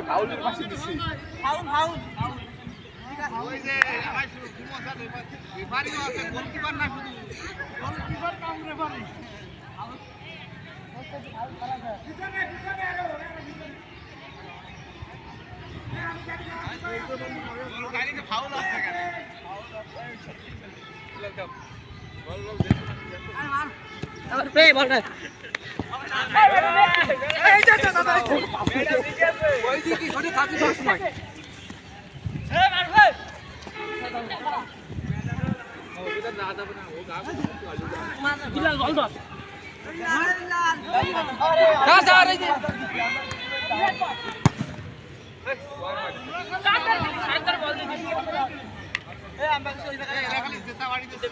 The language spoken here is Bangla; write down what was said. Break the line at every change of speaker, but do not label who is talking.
ফাউলের পাশে দিছি
ফাউল
ওই যে ভাই শুরু কি মজা রেফারিও আছে গোলকিপার না শুধু গোলকিপার কাম রেফারি গাড়িতে ফাউল আছে কেন
আবার প্লে বলটা
এই যা যা দাদা ওই দিকে সরে থাকি সব সময়
এ মার ভাই
ওটা না দাও না ও গা
বিলাল বল দাও
যা যা রে যে
সাইডার বল দিবি
এই আমরা তো ওই জায়গায় খালি জেতা বাড়ি দিতে